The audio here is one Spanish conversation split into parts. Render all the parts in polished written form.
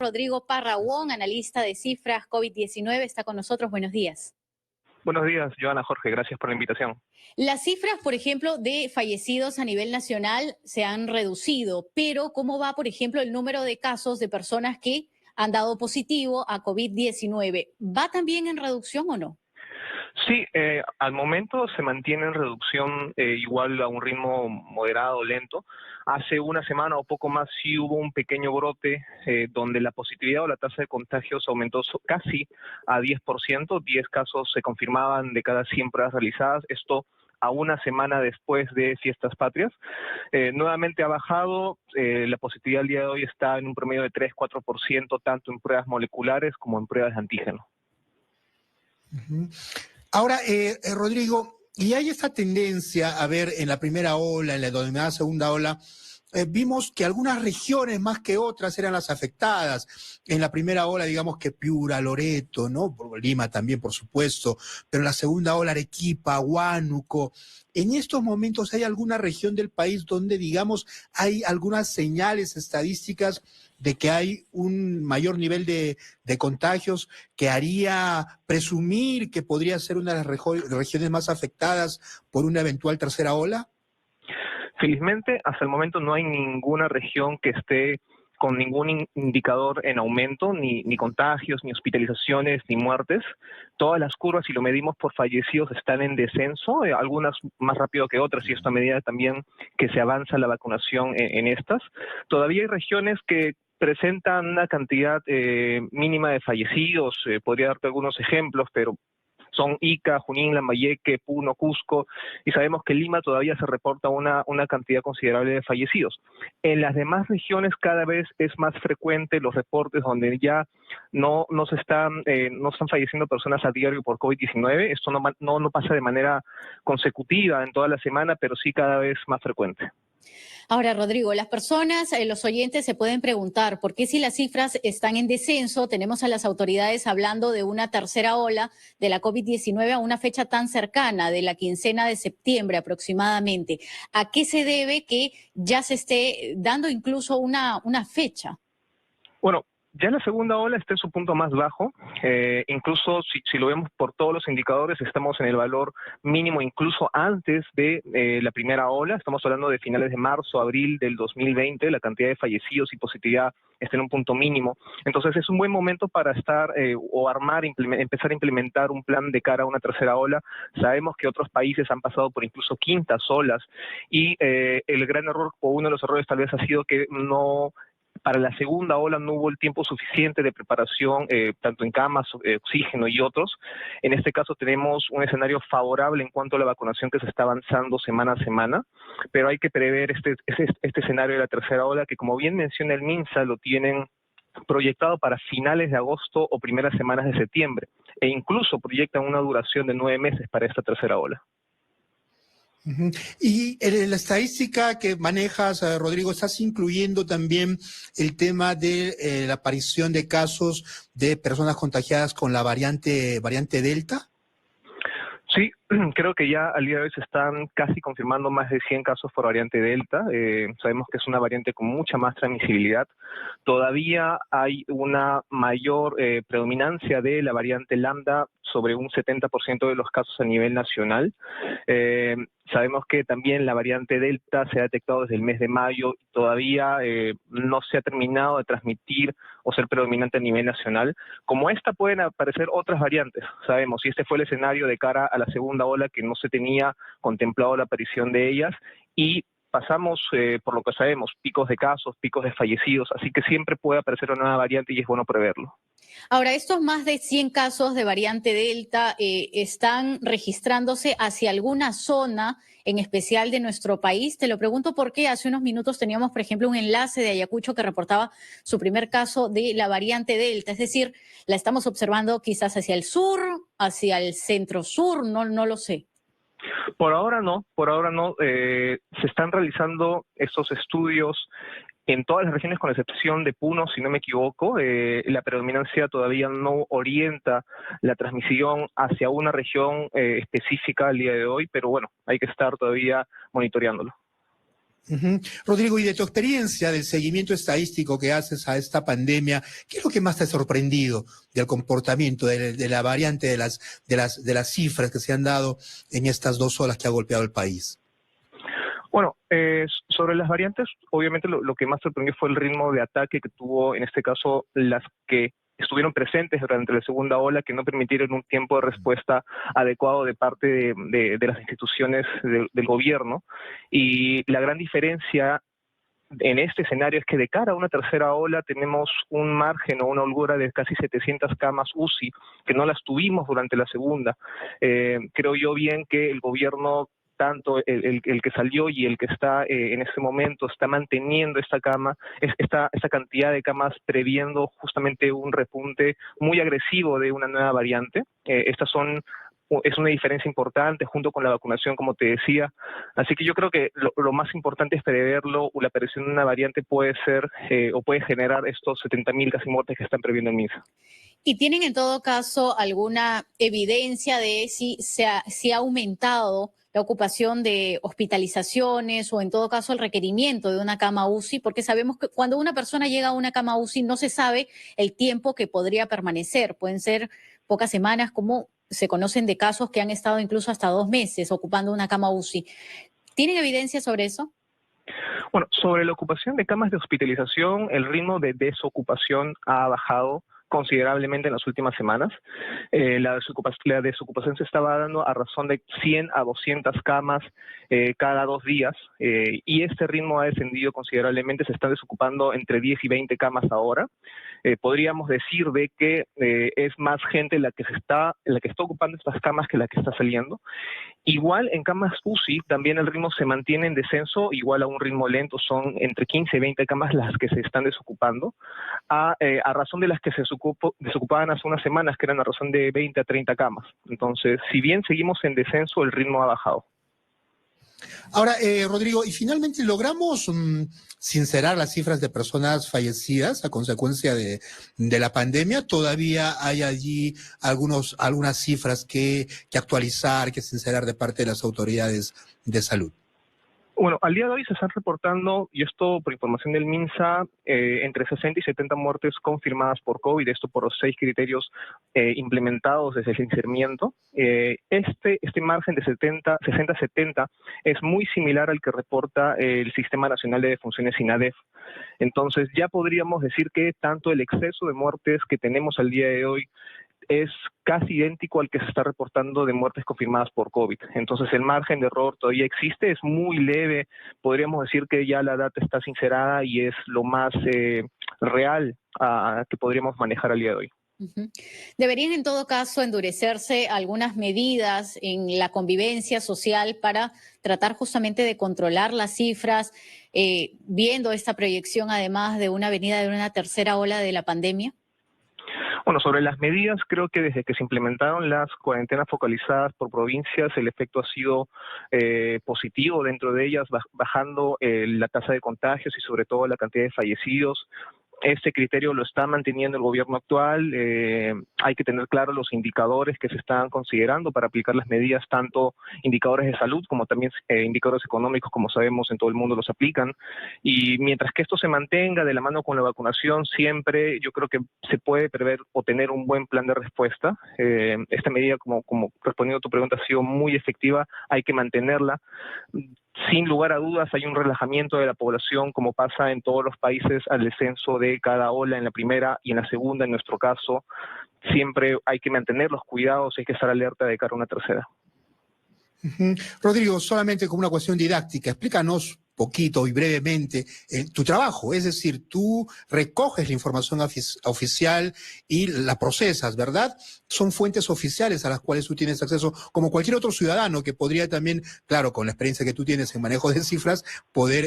Rodrigo Parrawón, analista de cifras COVID-19, está con nosotros. Buenos días. Buenos días, Joana, Jorge, gracias por la invitación. Las cifras, por ejemplo, de fallecidos a nivel nacional se han reducido, pero ¿cómo va, por ejemplo, el número de casos de personas que han dado positivo a COVID-19? ¿Va también en reducción o no? Sí, al momento se mantiene en reducción igual a un ritmo moderado, lento. Hace una semana o poco más sí hubo un pequeño brote donde la positividad o la tasa de contagios aumentó casi a 10%, 10 casos se confirmaban de cada 100 pruebas realizadas. Esto a una semana después de Fiestas Patrias. Nuevamente ha bajado, la positividad al día de hoy está en un promedio de 3-4%, tanto en pruebas moleculares como en pruebas de antígeno. Uh-huh. Ahora, Rodrigo, y hay esta tendencia a ver en la primera ola, en la denominada segunda ola, vimos que algunas regiones más que otras eran las afectadas. En la primera ola, digamos que Piura, Loreto, ¿no? Lima también, por supuesto, pero en la segunda ola Arequipa, Huánuco. En estos momentos, ¿hay alguna región del país donde, digamos, hay algunas señales estadísticas de que hay un mayor nivel de contagios que haría presumir que podría ser una de las regiones más afectadas por una eventual tercera ola? Felizmente, hasta el momento no hay ninguna región que esté con ningún indicador en aumento, ni contagios, ni hospitalizaciones, ni muertes. Todas las curvas, si lo medimos por fallecidos, están en descenso, algunas más rápido que otras, y esto a medida también que se avanza la vacunación en estas. Todavía hay regiones que presentan una cantidad mínima de fallecidos, podría darte algunos ejemplos, pero son Ica, Junín, Lambayeque, Puno, Cusco, y sabemos que en Lima todavía se reporta una cantidad considerable de fallecidos. En las demás regiones cada vez es más frecuente los reportes donde ya no están falleciendo personas a diario por COVID-19. Esto no pasa de manera consecutiva en toda la semana, pero sí cada vez más frecuente. Ahora, Rodrigo, las personas, los oyentes se pueden preguntar por qué si las cifras están en descenso, tenemos a las autoridades hablando de una tercera ola de la COVID-19 a una fecha tan cercana, de la quincena de septiembre aproximadamente. ¿A qué se debe que ya se esté dando incluso una fecha? Bueno, ya la segunda ola está en su punto más bajo, incluso si lo vemos por todos los indicadores, estamos en el valor mínimo incluso antes de la primera ola. Estamos hablando de finales de marzo, abril del 2020, la cantidad de fallecidos y positividad está en un punto mínimo. Entonces es un buen momento para empezar a implementar un plan de cara a una tercera ola. Sabemos que otros países han pasado por incluso quintas olas y el gran error, o uno de los errores tal vez ha sido que para la segunda ola no hubo el tiempo suficiente de preparación, tanto en camas, oxígeno y otros. En este caso tenemos un escenario favorable en cuanto a la vacunación que se está avanzando semana a semana, pero hay que prever este escenario de la tercera ola que, como bien menciona el MINSA, lo tienen proyectado para finales de agosto o primeras semanas de septiembre, e incluso proyectan una duración de 9 meses para esta tercera ola. Uh-huh. Y en la estadística que manejas, Rodrigo, ¿estás incluyendo también el tema de la aparición de casos de personas contagiadas con la variante Delta? Sí, creo que ya al día de hoy se están casi confirmando más de 100 casos por variante Delta. Sabemos que es una variante con mucha más transmisibilidad. Todavía hay una mayor predominancia de la variante Lambda sobre un 70% de los casos a nivel nacional. Sabemos que también la variante Delta se ha detectado desde el mes de mayo y todavía no se ha terminado de transmitir o ser predominante a nivel nacional. Como esta pueden aparecer otras variantes, sabemos, y este fue el escenario de cara a la segunda ola, que no se tenía contemplado la aparición de ellas, y pasamos, por lo que sabemos, picos de casos, picos de fallecidos, así que siempre puede aparecer una nueva variante y es bueno preverlo. Ahora, estos más de 100 casos de variante Delta están registrándose hacia alguna zona en especial de nuestro país. Te lo pregunto porque hace unos minutos teníamos, por ejemplo, un enlace de Ayacucho que reportaba su primer caso de la variante Delta. Es decir, la estamos observando quizás hacia el sur, hacia el centro-sur, no lo sé. Por ahora no. Se están realizando estos estudios en todas las regiones, con excepción de Puno, si no me equivoco. La predominancia todavía no orienta la transmisión hacia una región específica al día de hoy, pero bueno, hay que estar todavía monitoreándolo. Ujú. Rodrigo, y de tu experiencia del seguimiento estadístico que haces a esta pandemia, ¿qué es lo que más te ha sorprendido del comportamiento, de la variante de las cifras que se han dado en estas 2 olas que ha golpeado el país? Bueno, sobre las variantes, obviamente lo que más sorprendió fue el ritmo de ataque que tuvo, en este caso, las que estuvieron presentes durante la segunda ola, que no permitieron un tiempo de respuesta adecuado de parte de las instituciones del gobierno. Y la gran diferencia en este escenario es que de cara a una tercera ola tenemos un margen o una holgura de casi 700 camas UCI, que no las tuvimos durante la segunda. Creo yo bien que el gobierno, tanto el que salió y el que está en este momento, está manteniendo esta cantidad de camas, previendo justamente un repunte muy agresivo de una nueva variante. Es una diferencia importante junto con la vacunación, como te decía. Así que yo creo que lo más importante es preverlo, o la aparición de una variante puede ser o puede generar estos 70.000 casi muertes que están previendo en MINSA. ¿Y tienen en todo caso alguna evidencia de si ha aumentado la ocupación de hospitalizaciones o en todo caso el requerimiento de una cama UCI? Porque sabemos que cuando una persona llega a una cama UCI no se sabe el tiempo que podría permanecer. Pueden ser pocas semanas, como se conocen de casos que han estado incluso hasta 2 meses ocupando una cama UCI. ¿Tienen evidencia sobre eso? Bueno, sobre la ocupación de camas de hospitalización, el ritmo de desocupación ha bajado considerablemente en las últimas semanas. La desocupación se estaba dando a razón de 100 a 200 camas cada 2 días, y este ritmo ha descendido considerablemente. Se están desocupando entre 10 y 20 camas ahora. Podríamos decir de que es más gente la que está ocupando estas camas que la que está saliendo. Igual en camas UCI también el ritmo se mantiene en descenso, igual a un ritmo lento, son entre 15 y 20 camas las que se están desocupando, a razón de las que se desocupaban hace unas semanas, que eran a razón de 20 a 30 camas. Entonces, si bien seguimos en descenso, el ritmo ha bajado. Ahora, Rodrigo, y finalmente logramos sincerar las cifras de personas fallecidas a consecuencia de la pandemia. Todavía hay allí algunas cifras que actualizar, que sincerar de parte de las autoridades de salud. Bueno, al día de hoy se están reportando, y esto por información del MINSA, entre 60 y 70 muertes confirmadas por COVID, esto por los 6 criterios implementados desde el iniciamiento. Este margen de 60-70 es muy similar al que reporta el Sistema Nacional de Defunciones INADEF. Entonces ya podríamos decir que tanto el exceso de muertes que tenemos al día de hoy es casi idéntico al que se está reportando de muertes confirmadas por COVID. Entonces el margen de error todavía existe, es muy leve. Podríamos decir que ya la data está sincerada y es lo más real que podríamos manejar al día de hoy. Deberían en todo caso endurecerse algunas medidas en la convivencia social para tratar justamente de controlar las cifras, viendo esta proyección además de una venida de una tercera ola de la pandemia. Bueno, sobre las medidas, creo que desde que se implementaron las cuarentenas focalizadas por provincias, el efecto ha sido positivo dentro de ellas, bajando la tasa de contagios y sobre todo la cantidad de fallecidos. Este criterio lo está manteniendo el gobierno actual. Hay que tener claro los indicadores que se están considerando para aplicar las medidas, tanto indicadores de salud como también indicadores económicos, como sabemos en todo el mundo los aplican. Y mientras que esto se mantenga de la mano con la vacunación, siempre yo creo que se puede prever o tener un buen plan de respuesta. Esta medida, como respondiendo a tu pregunta, ha sido muy efectiva, hay que mantenerla. Sin lugar a dudas hay un relajamiento de la población, como pasa en todos los países al descenso de cada ola, en la primera y en la segunda. En nuestro caso, siempre hay que mantener los cuidados, hay que estar alerta de cara a una tercera. Rodrigo, solamente como una cuestión didáctica, explícanos poquito y brevemente tu trabajo, es decir, tú recoges la información oficial y la procesas, ¿verdad? Son fuentes oficiales a las cuales tú tienes acceso, como cualquier otro ciudadano que podría también, claro, con la experiencia que tú tienes en manejo de cifras, poder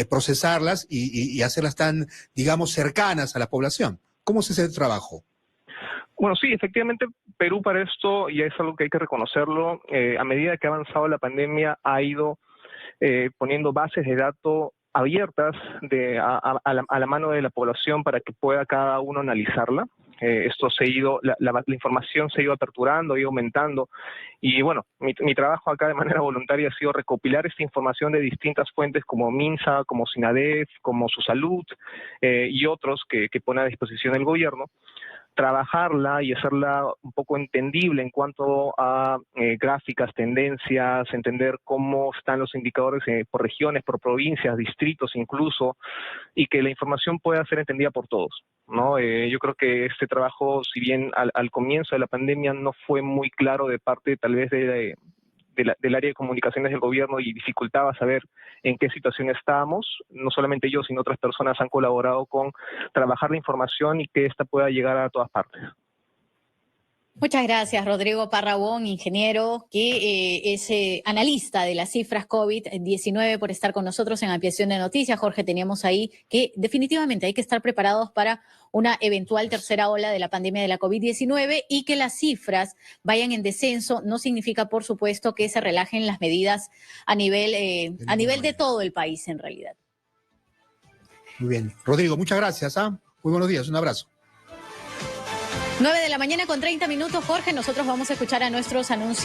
procesarlas y hacerlas tan, digamos, cercanas a la población. ¿Cómo es ese trabajo? Bueno, sí, efectivamente, Perú para esto, y es algo que hay que reconocerlo, a medida que ha avanzado la pandemia, ha ido poniendo bases de datos abiertas a la mano de la población para que pueda cada uno analizarla. esto se ha ido, la información se ha ido aperturando, ha ido aumentando, y bueno, mi trabajo acá de manera voluntaria ha sido recopilar esta información de distintas fuentes como MINSA, como SINADEF, como Su Salud y otros que pone a disposición el gobierno, trabajarla y hacerla un poco entendible en cuanto a gráficas, tendencias, entender cómo están los indicadores por regiones, por provincias, distritos incluso, y que la información pueda ser entendida por todos, ¿no? Yo creo que este trabajo, si bien al comienzo de la pandemia no fue muy claro de parte tal vez del área de comunicaciones del gobierno y dificultaba saber en qué situación estábamos, no solamente yo, sino otras personas han colaborado con trabajar la información y que ésta pueda llegar a todas partes. Muchas gracias, Rodrigo Parrabón, ingeniero, que es analista de las cifras COVID-19, por estar con nosotros en Ampliación de Noticias. Jorge, teníamos ahí que definitivamente hay que estar preparados para una eventual tercera ola de la pandemia de la COVID-19 y que las cifras vayan en descenso no significa, por supuesto, que se relajen las medidas a nivel de todo el país, en realidad. Muy bien. Rodrigo, muchas gracias. Muy buenos días, un abrazo. 9 de la mañana con 30 minutos, Jorge. Nosotros vamos a escuchar a nuestros anunciantes.